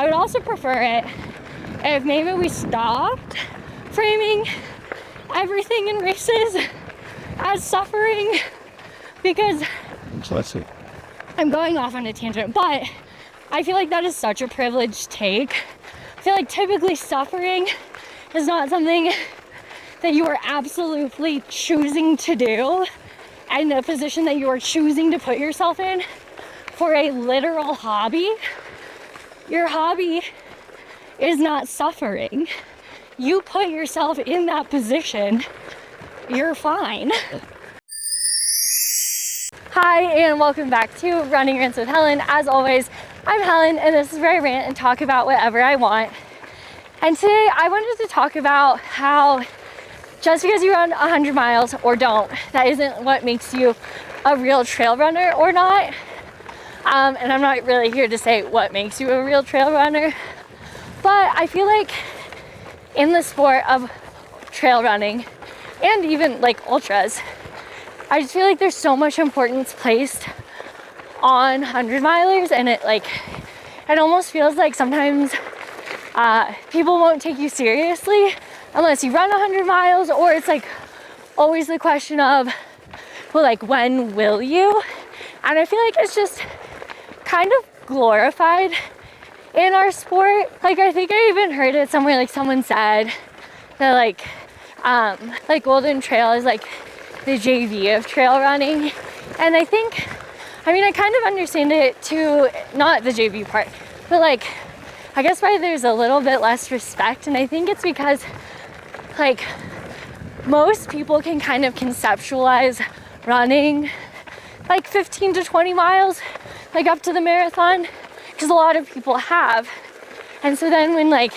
I would also prefer it if maybe we stopped framing everything in races as suffering, because So let's see. I'm going off on a tangent, but I feel like that is such a privileged take. I feel like typically suffering is not something that you are absolutely choosing to do, and a position that you are choosing to put yourself in for a literal hobby. Your hobby is not suffering. You put yourself in that position, you're fine. Hi, and welcome back to Running Rants with Helen. As always, I'm Helen, and this is where I rant and talk about whatever I want. And today I wanted to talk about how just because you run 100 miles or don't, that isn't what makes you a real trail runner or not. And I'm not really here to say what makes you a real trail runner, but I feel like in the sport of trail running and even like ultras, I just feel like there's so much importance placed on 100 milers, and it almost feels like sometimes people won't take you seriously unless you run 100 miles, or it's like always the question of, well, like, when will you? And I feel like it's just kind of glorified in our sport. Like, I think I even heard it somewhere, like someone said that like Golden Trail is like the JV of trail running. And I think, I mean, I kind of understand it too, not the JV part, but like, I guess why there's a little bit less respect. And I think it's because like most people can kind of conceptualize running like 15 to 20 miles, like up to the marathon, because a lot of people have. And so then when like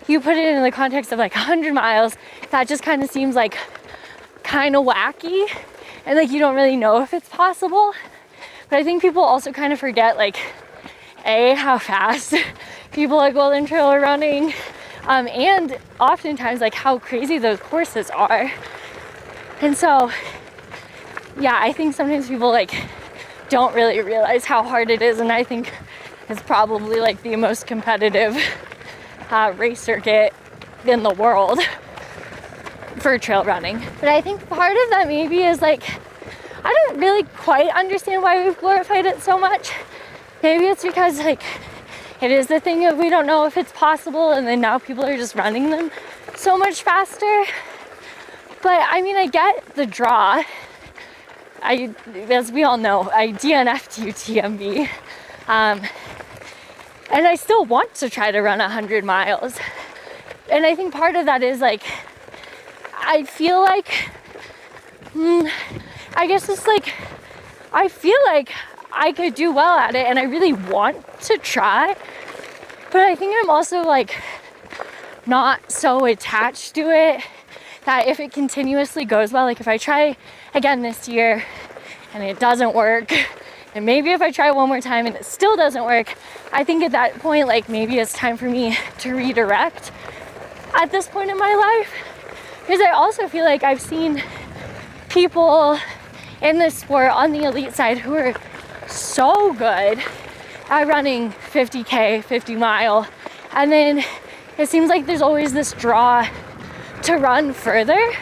you put it in the context of like 100 miles, that just kind of seems like kind of wacky, and like you don't really know if it's possible. But I think people also kind of forget like how fast people at Golden Trail are running, and oftentimes like how crazy those courses are. And so yeah, I think sometimes people like don't really realize how hard it is, and I think it's probably like the most competitive race circuit in the world for trail running. But I think part of that maybe is like, I don't really quite understand why we've glorified it so much. Maybe it's because like it is the thing of we don't know if it's possible, and then now people are just running them so much faster. But I mean, I get the draw. As we all know, I DNF'd UTMB. And I still want to try to run 100 miles. And I think part of that is like, I feel like, I guess it's like, I feel like I could do well at it, and I really want to try. But I think I'm also like not so attached to it that if it continuously goes well, like if I try again this year and it doesn't work, and maybe if I try one more time and it still doesn't work, I think at that point, like maybe it's time for me to redirect at this point in my life. Because I also feel like I've seen people in this sport on the elite side who are so good at running 50K, 50 mile. And then it seems like there's always this draw to run further,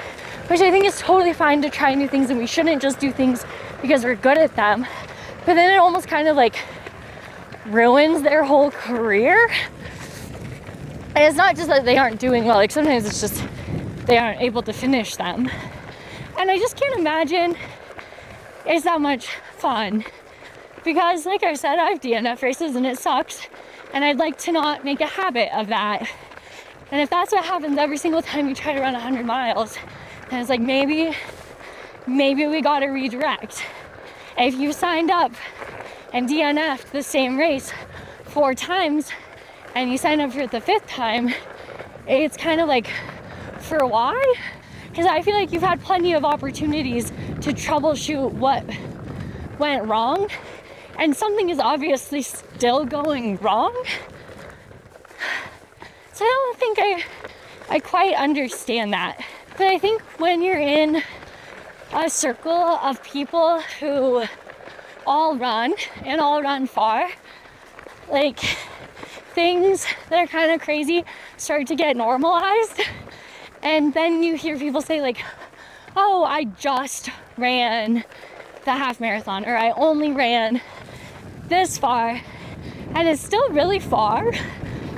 which I think is totally fine to try new things, and we shouldn't just do things because we're good at them. But then it almost kind of like ruins their whole career. And it's not just that they aren't doing well, like sometimes it's just they aren't able to finish them. And I just can't imagine it's that much fun, because like I said, I've DNF races and it sucks, and I'd like to not make a habit of that. And if that's what happens every single time you try to run 100 miles, then it's like maybe we gotta redirect. If you signed up and DNF'd the same race 4 times and you sign up for it the 5th time, it's kind of like, for why? Because I feel like you've had plenty of opportunities to troubleshoot what went wrong, and something is obviously still going wrong. So I don't think I quite understand that. But I think when you're in a circle of people who all run and all run far, like things that are kind of crazy start to get normalized. And then you hear people say like, oh, I just ran the half marathon, or I only ran this far, and it's still really far.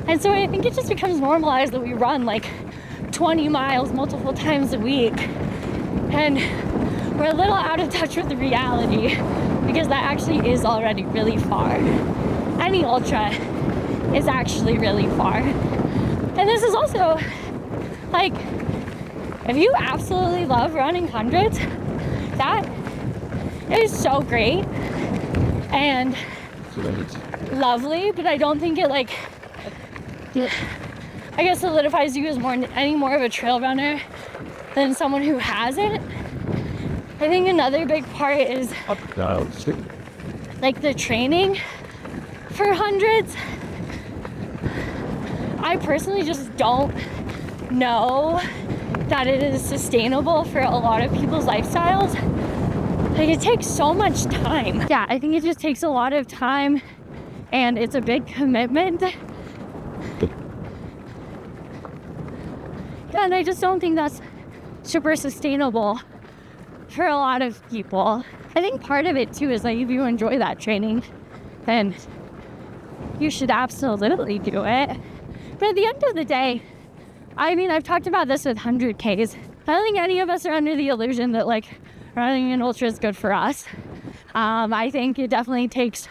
And so I think it just becomes normalized that we run like 20 miles multiple times a week, and we're a little out of touch with the reality, because that actually is already really far. Any ultra is actually really far. And this is also like, if you absolutely love running hundreds, that is so great and lovely, but I don't think it like, I guess, solidifies you as any more of a trail runner than someone who hasn't. I think another big part is like the training for hundreds. I personally just don't know that it is sustainable for a lot of people's lifestyles. Like, it takes so much time. Yeah, I think it just takes a lot of time, and it's a big commitment. And I just don't think that's super sustainable for a lot of people. I think part of it too is like, if you enjoy that training, then you should absolutely do it. But at the end of the day, I mean, I've talked about this with 100Ks. I don't think any of us are under the illusion that like running an ultra is good for us. I think it definitely takes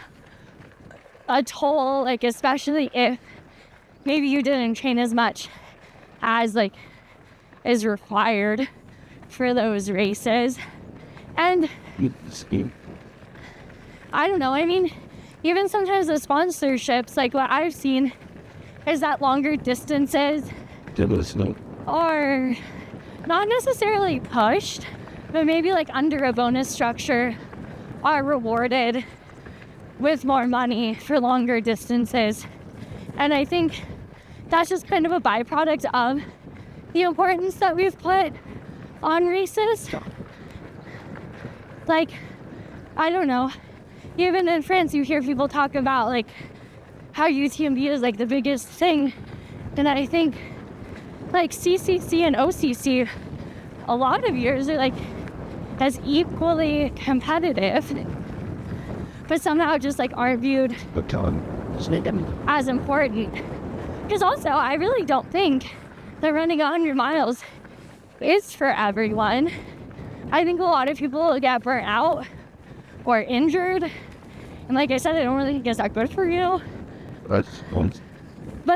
a toll, like especially if maybe you didn't train as much as like is required for those races. And I don't know, I mean, even sometimes the sponsorships, like what I've seen is that longer distances are not necessarily pushed, but maybe like under a bonus structure are rewarded with more money for longer distances. And I think that's just kind of a byproduct of the importance that we've put on races. Like, I don't know, even in France you hear people talk about like how UTMB is like the biggest thing, and I think like CCC and OCC a lot of years are like as equally competitive, but somehow just like aren't viewed as important. Because also, I really don't think that running 100 miles is for everyone. I think a lot of people get burnt out or injured, and like I said, I don't really think it's that good for you. But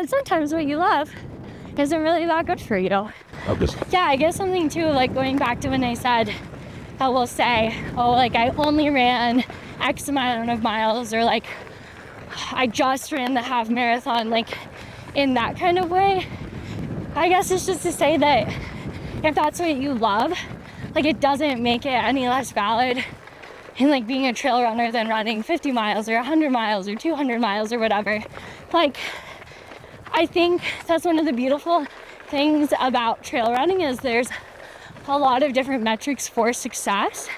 sometimes what you love isn't really that good for you. Yeah, I guess something too, like going back to when I said that we'll say, oh, like I only ran X amount of miles, or like I just ran the half marathon, like in that kind of way. I guess it's just to say that if that's what you love, like it doesn't make it any less valid in like being a trail runner than running 50 miles or 100 miles or 200 miles or whatever. Like, I think that's one of the beautiful things about trail running is there's a lot of different metrics for success,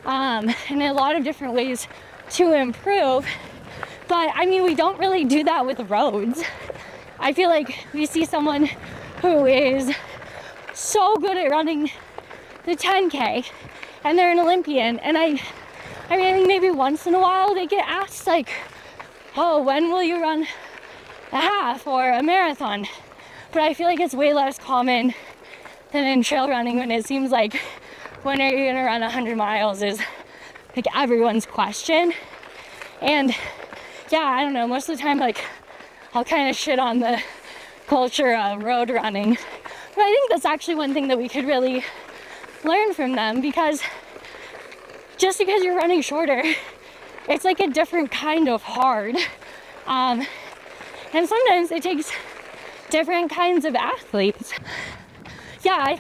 and a lot of different ways to improve. But I mean, we don't really do that with roads. I feel like we see someone who is so good at running the 10K and they're an Olympian, and I mean, I think maybe once in a while they get asked like, oh, when will you run a half or a marathon? But I feel like it's way less common than in trail running, when it seems like when are you gonna run 100 miles is like everyone's question. And yeah, I don't know, most of the time like I'll kind of shit on the culture of road running, but I think that's actually one thing that we could really learn from them, because just because you're running shorter, it's like a different kind of hard, and sometimes it takes different kinds of athletes. Yeah,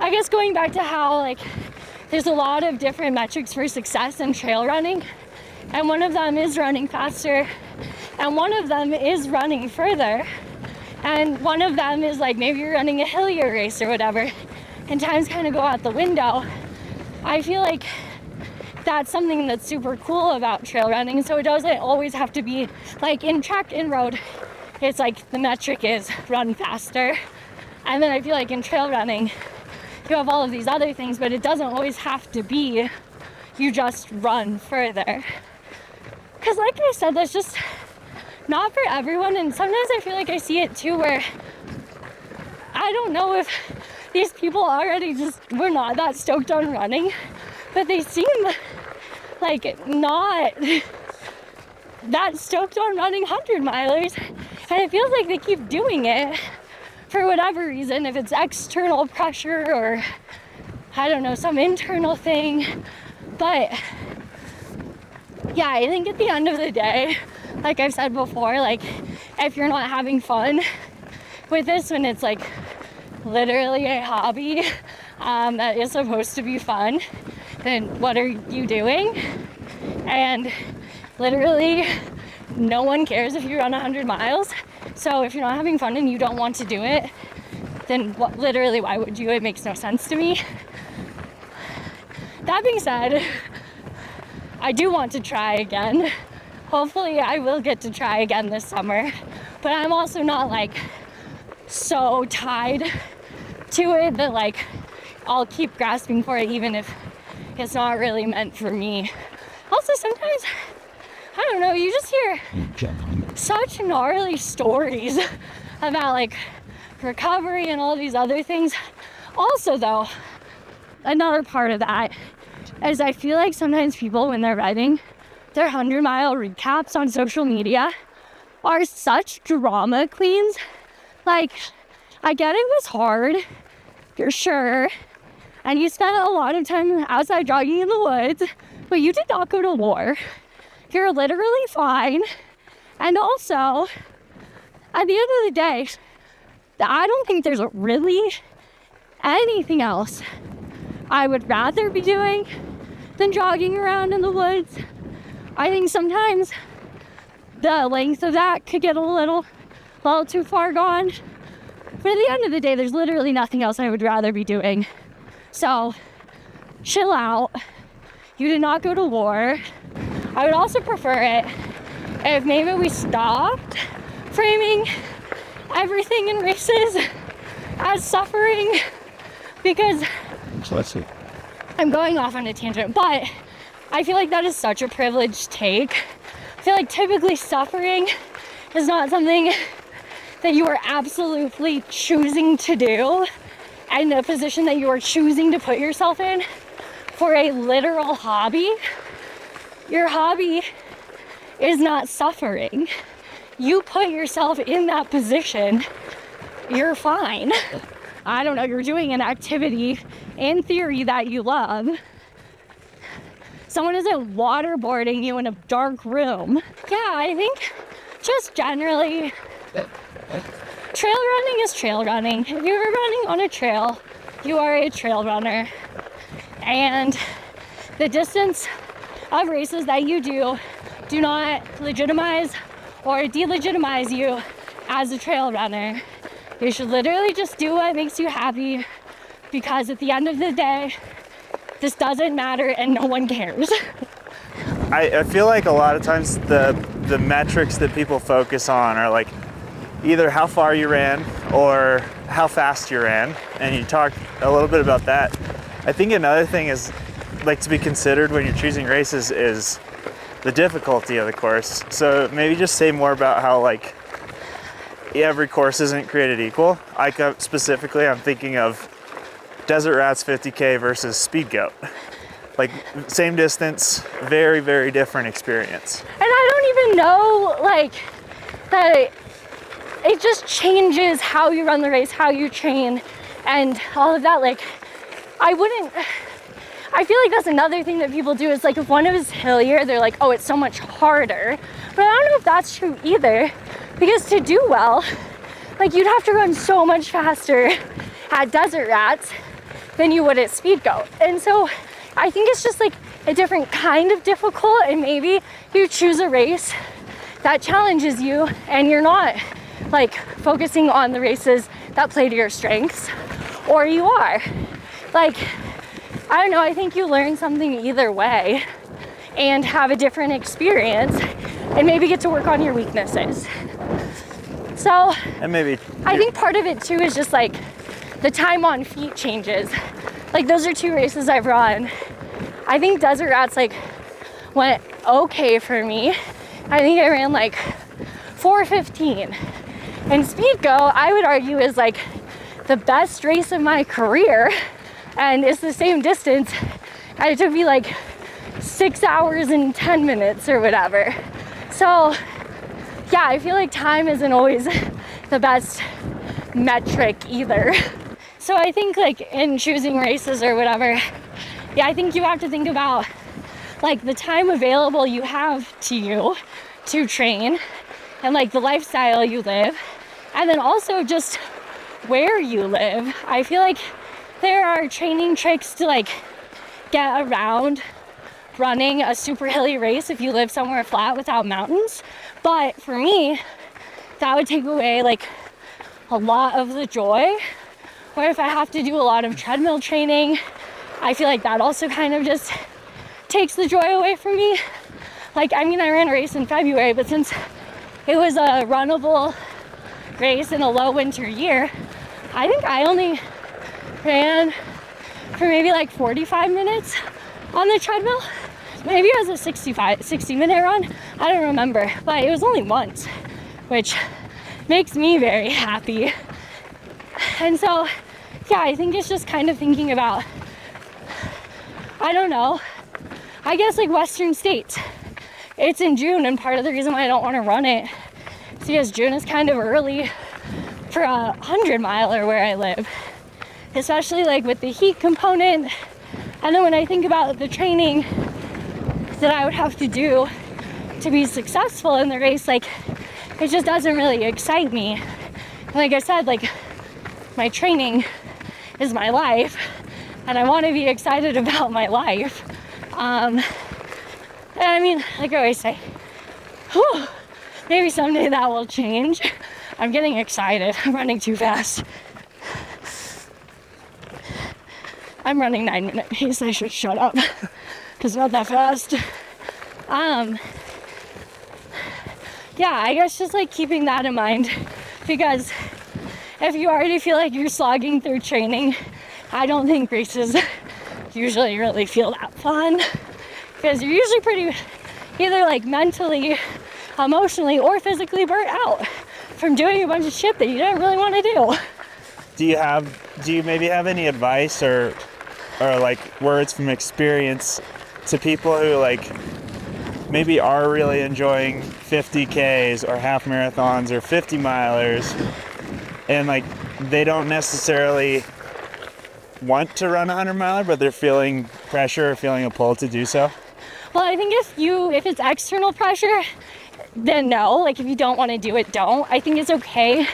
I guess going back to how like there's a lot of different metrics for success in trail running, and one of them is running faster, and one of them is running further, and one of them is like maybe you're running a hillier race or whatever, and times kind of go out the window. I feel like that's something that's super cool about trail running. So it doesn't always have to be like in track and road, it's like the metric is run faster. And then I feel like in trail running, you have all of these other things, but it doesn't always have to be you just run further. Because like I said, that's just not for everyone. And sometimes I feel like I see it too, where I don't know if these people already just were not that stoked on running, but they seem like not that stoked on running 100-milers. And it feels like they keep doing it for whatever reason, if it's external pressure or I don't know, some internal thing. But yeah, I think at the end of the day, like I've said before, like if you're not having fun with this, when it's like literally a hobby that is supposed to be fun, then what are you doing? And literally no one cares if you run 100 miles. So if you're not having fun and you don't want to do it, then literally why would you? It makes no sense to me. That being said, I do want to try again. Hopefully I will get to try again this summer, but I'm also not like so tied to it that like I'll keep grasping for it even if it's not really meant for me. Also sometimes, I don't know, you just hear such gnarly stories about like recovery and all these other things. Also though, another part of that is I feel like sometimes people, when they're writing their 100-mile recaps on social media, are such drama queens. Like, I get it was hard, for sure, and you spent a lot of time outside jogging in the woods, but you did not go to war. You're literally fine. And also, at the end of the day, I don't think there's really anything else I would rather be doing than jogging around in the woods. I think sometimes the length of that could get a little too far gone. But at the end of the day, there's literally nothing else I would rather be doing. So, chill out. You did not go to war. I would also prefer it if maybe we stopped framing everything in races as suffering, because so let's see. I'm going off on a tangent, but I feel like that is such a privileged take. I feel like typically suffering is not something that you are absolutely choosing to do, and a position that you are choosing to put yourself in for a literal hobby. Your hobby is not suffering. You put yourself in that position, you're fine. I don't know, you're doing an activity in theory that you love. Someone isn't waterboarding you in a dark room. Yeah, I think just generally, trail running is trail running. If you're running on a trail, you are a trail runner. And the distance of races that you do not legitimize or delegitimize you as a trail runner. You should literally just do what makes you happy, because at the end of the day, this doesn't matter and no one cares. I feel like a lot of times the metrics that people focus on are like either how far you ran or how fast you ran, and you talked a little bit about that. I think another thing is like to be considered when you're choosing races is the difficulty of the course. So maybe just say more about how like every course isn't created equal. Specifically, I'm thinking of Desert Rats 50K versus Speed Goat. Like same distance, very, very different experience. And I don't even know like that it just changes how you run the race, how you train, and all of that. Like I feel like that's another thing that people do is like if one is hillier, they're like, oh, it's so much harder. But I don't know if that's true either, because to do well, like you'd have to run so much faster at Desert Rats than you would at Speed Goat. And so I think it's just like a different kind of difficult, and maybe you choose a race that challenges you and you're not like focusing on the races that play to your strengths, or you are. Like, I don't know, I think you learn something either way and have a different experience and maybe get to work on your weaknesses. So And maybe I think part of it too is just like the time on feet changes. Like those are 2 races I've run. I think Desert Rats like went okay for me. I think I ran like 4:15. And Speed Go, I would argue, is like the best race of my career, and it's the same distance, and it took me like 6 hours and 10 minutes or whatever. So yeah, I feel like time isn't always the best metric either. So I think like in choosing races or whatever, yeah, I think you have to think about like the time available you have to you to train, and like the lifestyle you live, and then also just where you live. I feel like there are training tricks to like get around running a super hilly race if you live somewhere flat without mountains. But for me, that would take away like a lot of the joy. Or if I have to do a lot of treadmill training, I feel like that also kind of just takes the joy away from me. Like, I mean, I ran a race in February, but since it was a runnable race in a low winter year, I think I only ran for maybe like 45 minutes on the treadmill. Maybe it was a 60-minute run. I don't remember, but it was only once, which makes me very happy. And so, yeah, I think it's just kind of thinking about, I don't know, I guess like Western states. It's in June, and part of the reason why I don't want to run it is because June is kind of early for a 100-miler where I live, especially like with the heat component. And then when I think about the training that I would have to do to be successful in the race, like it just doesn't really excite me. And like I said, like my training is my life, and I want to be excited about my life. And I mean, like I always say, whew, maybe someday that will change. I'm getting excited. I'm running too fast. I'm running 9-minute pace. I should shut up because not that fast. Yeah, I guess just like keeping that in mind, because if you already feel like you're slogging through training, I don't think races usually really feel that fun, because you're usually pretty either like mentally, emotionally, or physically burnt out from doing a bunch of shit that you don't really want to do. Do you maybe have any advice or like words from experience to people who like maybe are really enjoying 50Ks or half marathons or 50 milers, and like they don't necessarily want to run a 100-miler, but they're feeling pressure or feeling a pull to do so? Well, I think if it's external pressure, then no. Like if you don't want to do it, don't. I think it's okay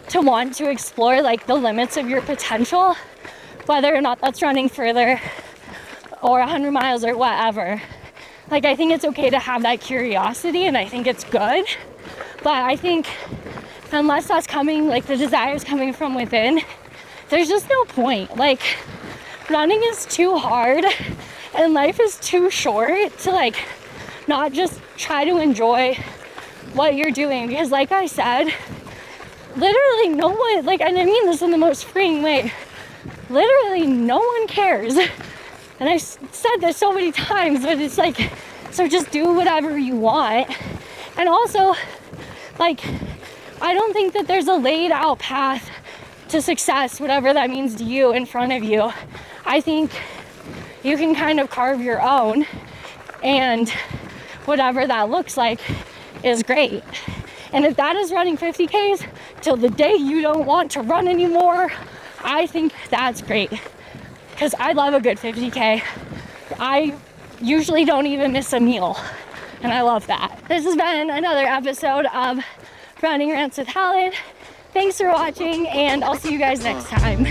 to want to explore like the limits of your potential, whether or not that's running further or 100 miles or whatever. Like I think it's okay to have that curiosity, and I think it's good. But I think unless that's coming, like the desire is coming from within, there's just no point. Like running is too hard and life is too short to like not just try to enjoy what you're doing, because like I said, literally no one, like, and I mean this in the most freeing way, literally no one cares. And I said this so many times, but it's like, so just do whatever you want. And also, like, I don't think that there's a laid out path to success, whatever that means to you, in front of you. I think you can kind of carve your own, and whatever that looks like is great. And if that is running 50Ks till the day you don't want to run anymore, I think that's great, because I love a good 50K. I usually don't even miss a meal, and I love that. This has been another episode of Running Rants with Helen. Thanks for watching, and I'll see you guys next time.